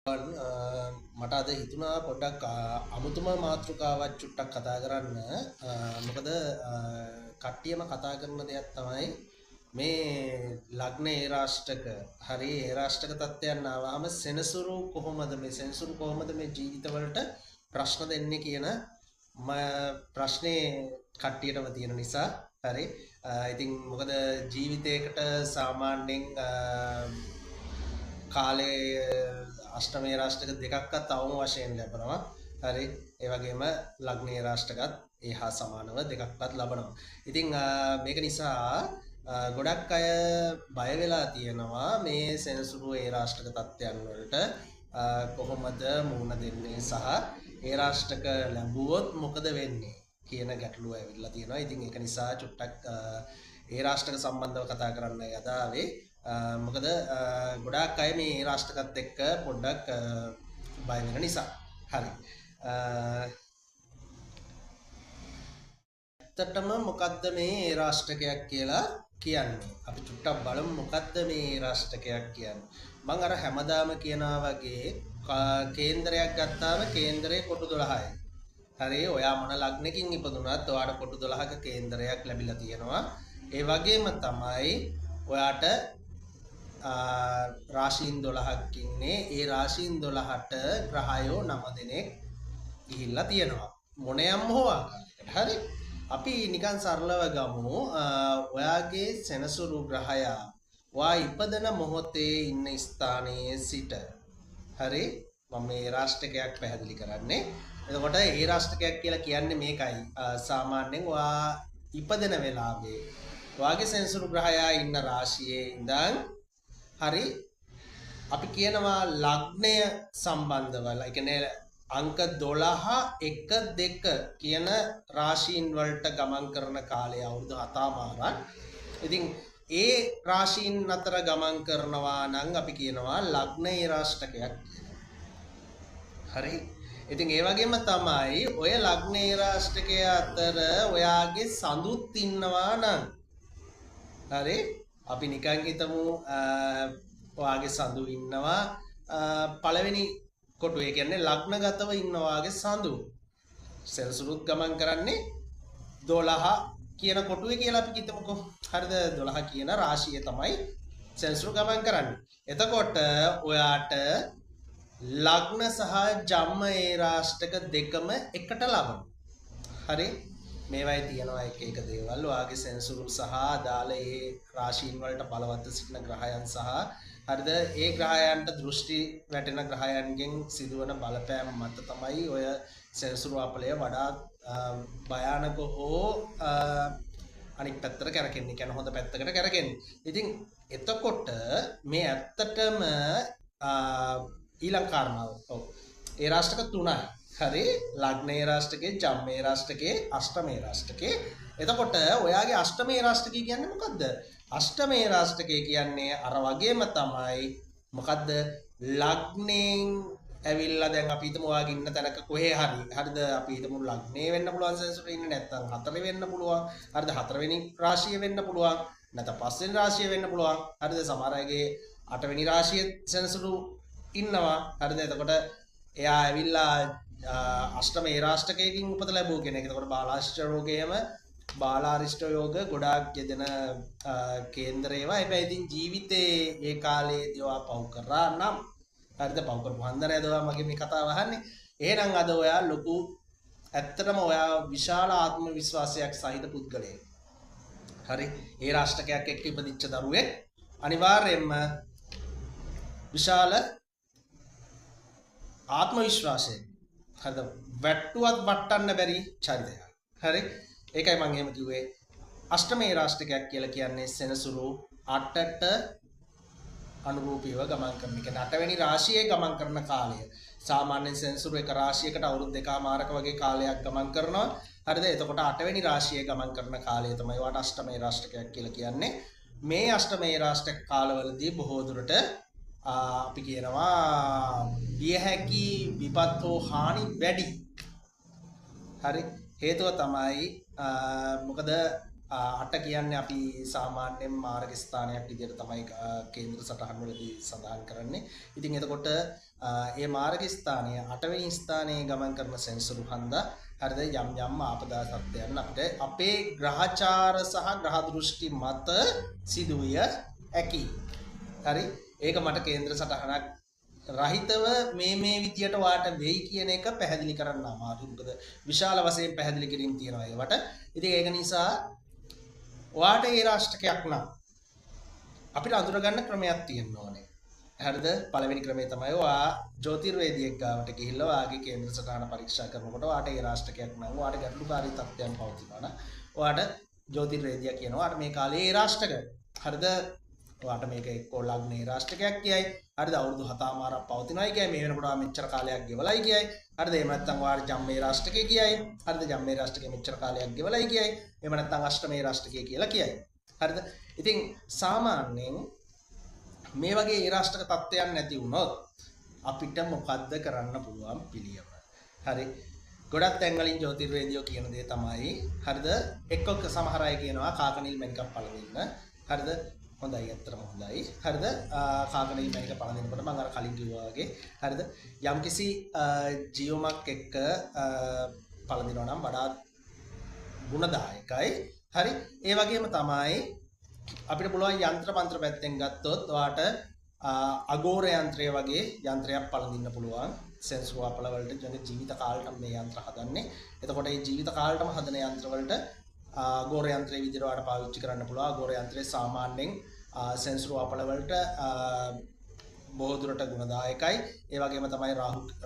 මට අද හිතුණා පොඩ්ඩක් අමුතුම මාතෘකාවක් චුට්ටක් කතා කරන්න. මොකද කට්ටියම කතා කරන දෙයක් තමයි මේ ලග්න ඒ රාෂ්ටක හරි ඒ රාෂ්ටක තත්ත්වයන් ආවම සෙනසුරු කොහොමද මේ ජීවිතවලට ප්‍රශ්න දෙන්නේ කියන ප්‍රශ්නේ කට්ටියටම තියෙන නිසා හරි ඉතින් මොකද ජීවිතයකට සාමාන්‍යයෙන් කාලේ අෂ්ටමේ රාෂ්ටක දෙකක්වත් අවම වශයෙන් ලැබෙනවා. හරි ඒ වගේම ලග්නේ රාෂ්ටකත් ඒ හා සමානව දෙකක්වත් ලබනවා. ඉතින් මේක නිසා ගොඩක් අය බය වෙලා තියෙනවා මේ සෙනසුරු ඒ රාෂ්ටක තත්ත්වයන් වලට කොහොමද මුහුණ දෙන්නේ සහ ඒ රාෂ්ටක ලැබුවොත් මොකද වෙන්නේ කියන ගැටලුව ඇවිල්ලා තියෙනවා. ඉතින් ඒක නිසා චුට්ටක් ඒ රාෂ්ටක සම්බන්ධව කතා කරන්න යදාවේ. මොකද ගොඩාක් අය මේ රාෂ්ටකත් එක්ක පොඩ්ඩක් බය වෙන නිසා. හරි. ඇත්තටම මොකද්ද මේ රාෂ්ටකයක් කියලා කියන්නේ? අපි චුට්ටක් බලමු මොකද්ද මේ රාෂ්ටකයක් කියන්නේ. මම අර හැමදාම කියනවා වගේ කේන්දරයක් ගත්තාම කේන්දරේ කොටු 12යි. හරි ඔයා මොන ලග්නකින් ඉපදුනත් ඔයාට කොටු 12ක කේන්දරයක් ලැබිලා තියෙනවා. ඒ වගේම තමයි ඔයාට රාශීන් 12ක් ඉන්නේ. ඒ රාශීන් 12ට ග්‍රහයෝ 9 දෙනෙක් ගිහිල්ලා තියෙනවා. මොනියම් හෝ ආකාරයකට. හරි. අපි නිකන් සරලව ගමු. ඔයාගේ සෙනසුරු ග්‍රහයා ඔයා ඉපදෙන මොහොතේ ඉන්න ස්ථානයේ සිට. හරි. මම මේ රාෂ්ටකයක් පැහැදිලි කරන්නේ. එතකොට ඒ රාෂ්ටකයක් කියලා කියන්නේ මේකයි. සාමාන්‍යයෙන් ඔයා ඉපදෙන වෙලාවේ ඔයාගේ සෙනසුරු ග්‍රහයා ඉන්න රාශියේ ඉඳන් හරි අපි කියනවා ලග්නය සම්බන්ධව ඒ කියන්නේ අංක 12 1 2 කියන රාශීන් වලට ගමන් කරන කාලය අවුරුදු 7මාරක්. ඉතින් ඒ රාශීන් අතර ගමන් කරනවා නම් අපි කියනවා ලග්නේ රාෂ්ටකයක්. හරි. ඉතින් ඒ වගේම තමයි ඔය ලග්නේ රාෂ්ටකයේ අතර ඔයාගේ සඳුත් ඉන්නවා නම් හරි අපි නිකන් හිතමු ඔයාගේ සඳු ඉන්නවා පළවෙනි කොටුවේ කියන්නේ ලග්නගතව ඉන්න ඔයාගේ සඳු සෙනසුරුත් ගමන් කරන්නේ 12 කියන කොටුවේ කියලා අපි හිතමුකෝ. හරිද? 12 කියන රාශිය තමයි සෙනසුරු ගමන් කරන්නේ. එතකොට ඔයාට ලග්න සහ ජම්ම ඒ රාෂ්ටක දෙකම එකට ලබනවා. හරි? මේවයි තියෙනවා එක දේවල්. ඔයාගේ සෙනසුරු සහ දාල ඒ රාශීන් වලට බලවත් සිටින ග්‍රහයන් සහ හරිද ඒ ග්‍රහයන්ට දෘෂ්ටි වැටෙන ග්‍රහයන්ගෙන් සිදුවන බලපෑම මත තමයි ඔය සෙනසුරු අපලය වඩාත් භයානක හෝ අනික් පැත්තට කරකෙන්නේ. කියන්නේ හොඳ පැත්තකට කරකෙන්නේ. ඉතින් එතකොට මේ ඇත්තටම ඊළඟ කාරණාව. ඔව්. ඒ රාෂ්ටක තුනයි. හරි ලග්නේ රාෂ්ටකේ ජම්මේ රාෂ්ටකේ අෂ්ටමේ රාෂ්ටකේ. එතකොට ඔයාගේ අෂ්ටමේ රාෂ්ටකේ කියන්නේ මොකද්ද? අෂ්ටමේ රාෂ්ටකේ කියන්නේ අර වගේම තමයි මොකද්ද ලග්නෙන් ඇවිල්ලා දැන් අපි හිතමු ඔයාගේ ඉන්න තැනක කොහේ හරි හරිද අපි හිතමු ලග්නේ වෙන්න පුළුවන් සෙනසුරේ ඉන්නේ නැත්නම් හතරේ වෙන්න පුළුවන් හරිද හතරවෙනි රාශිය වෙන්න පුළුවන් නැත්නම් පස්වෙනි රාශිය වෙන්න පුළුවන් හරිද සමහර අයගේ අටවෙනි රාශිය සෙනසුරු ඉන්නවා හරිද එතකොට එයා ඇවිල්ලා අෂ්ටමේ රාෂ්ටකයකින් උපත ලැබුව කෙනෙක්. එතකොට බාලාරිෂ්ඨ රෝගයම බාලාරිෂ්ඨ යෝග ගොඩාක් යෙදෙන කේන්දර ඒවා. හැබැයි ඉතින් ජීවිතේ ඒ කාලේදී ඔයා පව් කරා නම් හරිද පව් කරපු හන්දරයද ඔයා මගේ මේ කතාව අහන්නේ. එහෙනම් අද ඔයා ලොකු ඇත්තටම ඔයා විශාල ආත්ම විශ්වාසයක් සහිත පුද්ගලයෙක්. හරි. ඒ රාෂ්ටකයක් එක්ක ඉපදිච්ච දරුවෙක් අනිවාර්යයෙන්ම විශාල ආත්ම විශ්වාසයෙන් හරිද වැට්ටුවත් වටන්න බැරි චරිතයක්. හරි ඒකයි මම එහෙම කිව්වේ අෂ්ටමේ රාෂ්ටකයක් කියලා කියන්නේ සෙනසුරු 8ට අනුරූපීව ගමන් කරන. ඒ කියන්නේ 8 වෙනි රාශියේ ගමන් කරන කාලය. සාමාන්‍යයෙන් සෙනසුරු එක රාශියකට අවුරුදු දෙකමාරක වගේ කාලයක් ගමන් කරනවා. හරිද? එතකොට 8 වෙනි රාශියේ ගමන් කරන කාලය තමයි වාට අෂ්ටමේ රාෂ්ටකයක් කියලා කියන්නේ. මේ අෂ්ටමේ රාෂ්ටක කාලවලදී බොහෝ දුරට අපි කියනවා විය හැකි විපත් හෝ හානි වැඩි. හරි හේතුව තමයි මොකද අට කියන්නේ අපි සාමාන්‍යයෙන් මාර්ග ස්ථානයක් විදිහට තමයි කේන්ද්‍ර සටහන් වලදී සඳහන් කරන්නේ. ඉතින් එතකොට ඒ මාර්ග ස්ථානය 8 වෙනි ස්ථානයේ ගමන් කරන සෙන්සුරු හන්දා හරිද යම් ආපදා සත්‍යයන් අපිට අපේ ග්‍රහචාර සහ ග්‍රහ දෘෂ්ටි මත සිදුවිය හැකි. හරි ඒක මට කේන්ද්‍ර සටහනක් රහිතව මේ විදියට වාට වෙයි කියන එක පැහැදිලි කරන්න අමාරුයි. මොකද විශාල වශයෙන් පැහැදිලි කිරීම තියෙනවා ඒවට. ඉතින් ඒක නිසා වාට ඒ රාෂ්ටකයක් නම් අපිට අඳුර ගන්න ක්‍රමයක් තියෙන්න ඕනේ. හරිද? පළවෙනි ක්‍රමය තමයි වා ජ්‍යොතිර්වේදියෙක් ගාවට ගිහිල්ලා වාගේ කේන්ද්‍ර සටහන පරීක්ෂා කරනකොට වාට ඒ රාෂ්ටකයක් නම් වාට ගැටලුකාරී තත්ත්වයන් පවතිනවා නම් වාට ජ්‍යොතිර්වේදියා කියනවා වාට මේ කාලේ ඒ රාෂ්ටක හරිද? වාට මේක එක්කෝ ලග්නේ රාෂ්ටකයක් කියයි. හරිද? අවුරුදු 7මාරක් පවතිනවායි කියයි. මේ වෙනකොට මෙච්චර කාලයක් ගෙවලයි කියයි. හරිද? එහෙම නැත්නම් වාට ජම්මේ රාෂ්ටකේ කියයි. හරිද? ජම්මේ රාෂ්ටකේ මෙච්චර කාලයක් ගෙවලයි කියයි. එහෙම නැත්නම් අෂ්ටමේ රාෂ්ටකේ කියලා කියයි. හරිද? ඉතින් සාමාන්‍යයෙන් මේ වගේ ඒ රාෂ්ටක තත්ත්වයන් නැති වුණොත් අපිට මොකද්ද කරන්න පුළුවන් පිළියම? හරි. ගොඩක් තැන්වලින් ජ්‍යොතිර්වේදියෝ කියන දේ තමයි හරිද? එක්ක සමහර අය කියනවා කාකනිල් මැණිකක් පළඳින්න. හරිද? හොඳයි අත්‍තරම හොඳයි. හරිද? කාකනිල් මැණික පළඳිනකොට මම අර කලින් කිව්වා වගේ හරිද? යම්කිසි ජීවමක් එක්ක පළඳිනවා නම් වඩාත් ගුණදායකයි. හරි? ඒ වගේම තමයි අපිට පුළුවන් යන්ත්‍ර මන්ත්‍ර පැත්තෙන් ගත්තොත් ඔයාට අගෝර යන්ත්‍රය වගේ යන්ත්‍රයක් පළඳින්න පුළුවන්. සෙන්සර් වපල වලට ජීවිත කාලෙටම මේ යන්ත්‍ර හදන්නේ. එතකොට මේ ජීවිත කාලෙටම හදන යන්ත්‍ර වලට අගෝර යන්ත්‍රයේ විදිහට ඔයාට පාවිච්චි කරන්න පුළුවන්. අගෝර යන්ත්‍රයේ සාමාන්‍යයෙන් සෙන්සර් වපල වලට බොහෝ දුරට ගුණදායකයි. ඒ වගේම තමයි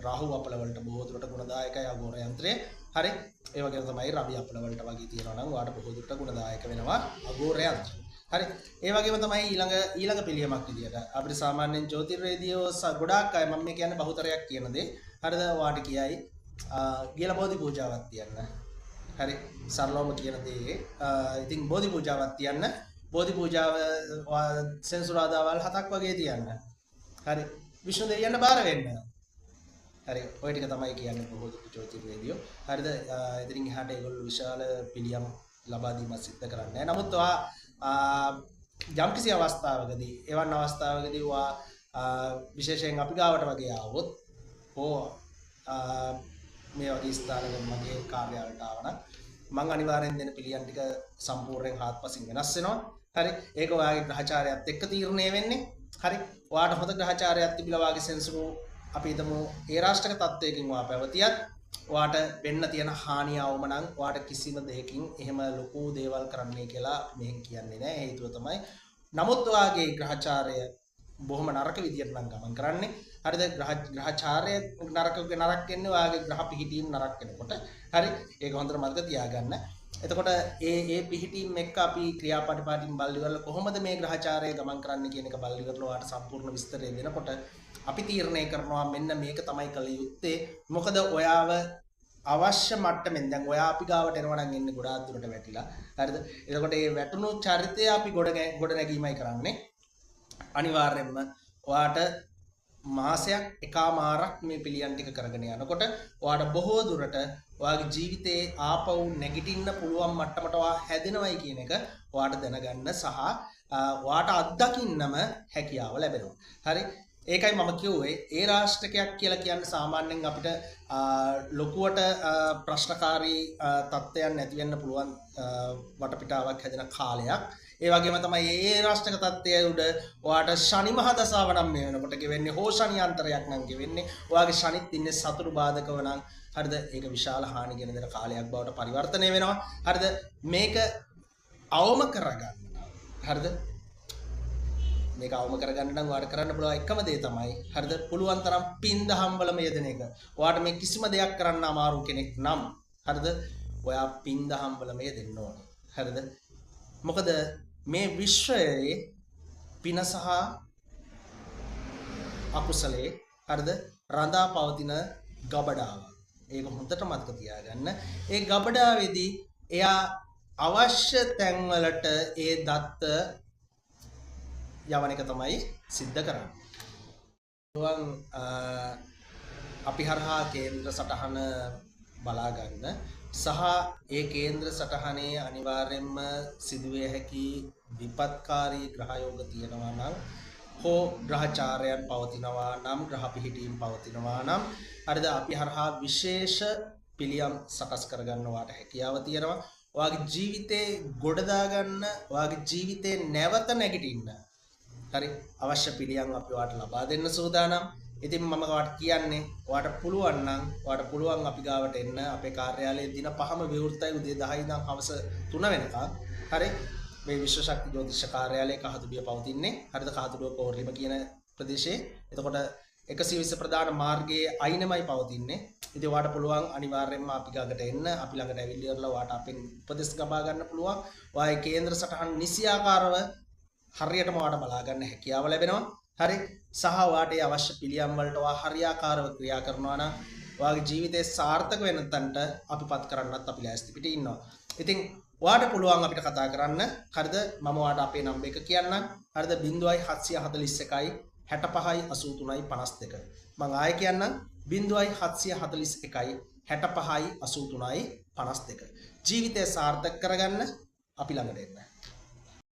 රාහු වපල වලට බොහෝ දුරට ගුණදායකයි අගෝර යන්ත්‍රය. හරි? ඒ වගේම තමයි රවි වපල වලට වගේ තියෙනවා නම් ඔයාට බොහෝ දුරට ගුණදායක වෙනවා අගෝර යන්ත්‍රය. හරි ඒ වගේම තමයි ඊළඟ පිළියමක් විදියට අපිට සාමාන්‍යයෙන් ජ්‍යොතිර්වේදියෝ ගොඩාක් අය මම මේ කියන්නේ බහුතරයක් කියන දේ හරිද වාට කියයි ගියලා බෝධි පූජාවක් තියන්න. හරි සරලවම කියන දේ ඉතින් බෝධි පූජාවක් තියන්න. බෝධි පූජාව සෙන්සුරාදාවල් 7ක් වගේ තියන්න. හරි විෂ්ණු දෙවියන්ට බාර වෙන්න. හරි ඔය ටික තමයි කියන්නේ බොහෝ ජ්‍යොතිර්වේදියෝ. හරිද ඉතින් එහාට ඒගොල්ලෝ විශාල පිළියම් ලබා දීමක් සිද්ධ කරන්නේ. නමුත් යම්කිසි අවස්ථාවකදී එවන් අවස්ථාවකදී විශේෂයෙන් අපි ගාවට වගේ ආවොත් මේ වගේ ස්ථානවල මගේ කාර්යාලයට ආවනම් මම අනිවාර්යෙන් දෙන පිළියම් ටික සම්පූර්ණයෙන් හාත්පසින් වෙනස් වෙනවා. හරි ඒක ඔයාගේ ග්‍රහචාරයත් එක්ක තීරණය වෙන්නේ. හරි ඔයාට හොඳ ග්‍රහචාරයක් තිබිලා වාගේ සෙන්සරු අපි හිතමු ඒ රාෂ්ටක තත්වයකින් ඔයා පැවතියත් ඔයාට වෙන්න තියෙන හානිය අවම නම් ඔයාට කිසිම දෙයකින් එහෙම ලොකු දේවල් කරන්නයි කියලා මෙහෙන් කියන්නේ නැහැ. හේතුව තමයි නමුත් ඔයාගේ ග්‍රහචාරය බොහොම නරක විදියට නම් ගමන් කරන්නේ. හරිද? ග්‍රහචාරය නරක වෙන්නේ ඔයාගේ ග්‍රහ පිහිටීම් නරක වෙනකොට. හරි ඒක හොඳට මතක තියාගන්න. එතකොට ඒ පිහිටීම් එක්ක අපි ක්‍රියාපටිපාටින් බල්ලි කරලා කොහොමද මේ ග්‍රහචාරය ගමන් කරන්නේ කියන එක බල්ලි කරලා ඔයාට සම්පූර්ණ විස්තරය දෙනකොට අපි තීරණය කරනවා මෙන්න මේක තමයි කළ යුත්තේ. මොකද ඔයාව අවශ්‍ය මට්ටමින් දැන් ඔයා අපි ගාවට එනවා නම් එන්නේ ගොඩාක් දුරට වැටිලා. හරිද? එතකොට මේ වැටුණු චරිතය අපි ගොඩ නැගීමයි කරන්නේ. අනිවාර්යයෙන්ම ඔයාට මාසයක් එකමාරක් මේ පිළියම් ටික කරගෙන යනකොට ඔයාට බොහෝ දුරට ඔයාගේ ජීවිතේ ආපහු නැගිටින්න පුළුවන් මට්ටමට ඔයා හැදෙනවයි කියන එක ඔයාට දැනගන්න සහ ඔයාට අත්දකින්නම හැකියාව ලැබෙනවා. හරි? ඒකයි මම කිව්වේ ඒ රාෂ්ටකයක් කියලා කියන්නේ සාමාන්‍යයෙන් අපිට ලොකුවට ප්‍රශ්නකාරී තත්ත්වයන් නැති වෙන්න පුළුවන් වටපිටාවක් හැදෙන කාලයක්. ඒ වගේම තමයි ඒ රාෂ්ටක තත්ත්වයේ උඩ ඔයාට ශනි මහ දසාව නම් මේ වෙනකොට ගෙවෙන්නේ හෝ ශනි අන්තරයක් නම් ගෙවෙන්නේ. ඔයාගේ ශනිත් ඉන්නේ සතුරු බාධකව නම් හරිද? ඒක විශාල හානි ගෙන දෙන කාලයක් බවට පරිවර්තනය වෙනවා. හරිද? මේක අවම කරගන්න. හරිද? මේක අවම කරගන්න නම් ඔයාට කරන්න පුළුවන් එකම දේ තමයි හරිද? පුළුවන් තරම් පින් දහම් වලම යෙදෙන එක. ඔයාට මේ කිසිම දෙයක් කරන්න අමාරු කෙනෙක් නම් හරිද? ඔයා පින් දහම් වලම යෙදෙන්න ඕනේ. හරිද? මොකද මේ විශ්වයේ පින සහ අකුසලයේ හරිද? රඳා පවතින ගබඩාව. ඒක හොඳට මතක තියාගන්න. ඒ ගබඩාවේදී එයා අවශ්‍ය තැන්වලට ඒ දත්ත යවන එක තමයි සිද්ධ කරන්නේ. අපි හරහා කේන්ද්‍ර සටහන බලා ගන්න සහ ඒ කේන්ද්‍ර සටහනේ අනිවාර්යයෙන්ම සිදුවේ හැකි විපත්කාරී ග්‍රහයෝග තියෙනවා නම් හෝ ග්‍රහචාරයන් පවතිනවා නම් ග්‍රහ පිහිටීම් පවතිනවා නම් හරිද අපි හරහා විශේෂ පිළියම් සකස් කරගන්නවාට හැකියාව තියෙනවා. ඔයාගේ ජීවිතේ ගොඩ දාගන්න, ඔයාගේ ජීවිතේ නැවත නැගිටින්න හරි අවශ්‍ය පිළියම් අපි ඔයාට ලබා දෙන්න සූදානම්. ඉතින් මම ඔයාට කියන්නේ ඔයාට පුළුවන් අපි ගාවට එන්න. අපේ කාර්යාලයේ දින 5ම විවෘතයි උදේ 10 ඉඳන් හවස 3 වෙනකම්. හරි මේ විශ්ව ශක්ති ජ්‍යොතිෂ කාර්යාලයේ කහතුඩිය පවතින්නේ. හරිද කහතුඩුව කෝරළීම කියන ප්‍රදේශයේ. එතකොට 120 ප්‍රධාන මාර්ගයේ අයිනෙමයි පවතින්නේ. ඉතින් ඔයාට පුළුවන් අනිවාර්යයෙන්ම අපි ගාකට එන්න. අපි ළඟට ඇවිල්ලා ඔයාට අපෙන් උපදෙස් ලබා ගන්න පුළුවන්. ඔයාගේ කේන්ද්‍ර සටහන් නිසියාකාරව හරියටම ඔයාට බලා ගන්න හැකියාව ලැබෙනවා. හරි සහ ඔයාට අවශ්‍ය පිළියම් වලට ඔයා හරියාකාරව ක්‍රියා කරනවා නම් ඔයාගේ ජීවිතේ සාර්ථක වෙන තැනට අපිපත් කරන්නත් අපි ලෑස්ති පිට ඉන්නවා. ඉතින් ඔයාට පුළුවන් අපිට කතා කරන්න. හරිද මම ඔයාට අපේ නම්බර් එක කියන්නම්. හරිද 0741 65 83 52. මම ආයෙ කියන්නම් 0741 65 83 52. ජීවිතය සාර්ථක කරගන්න අපි ළඟට එන්න.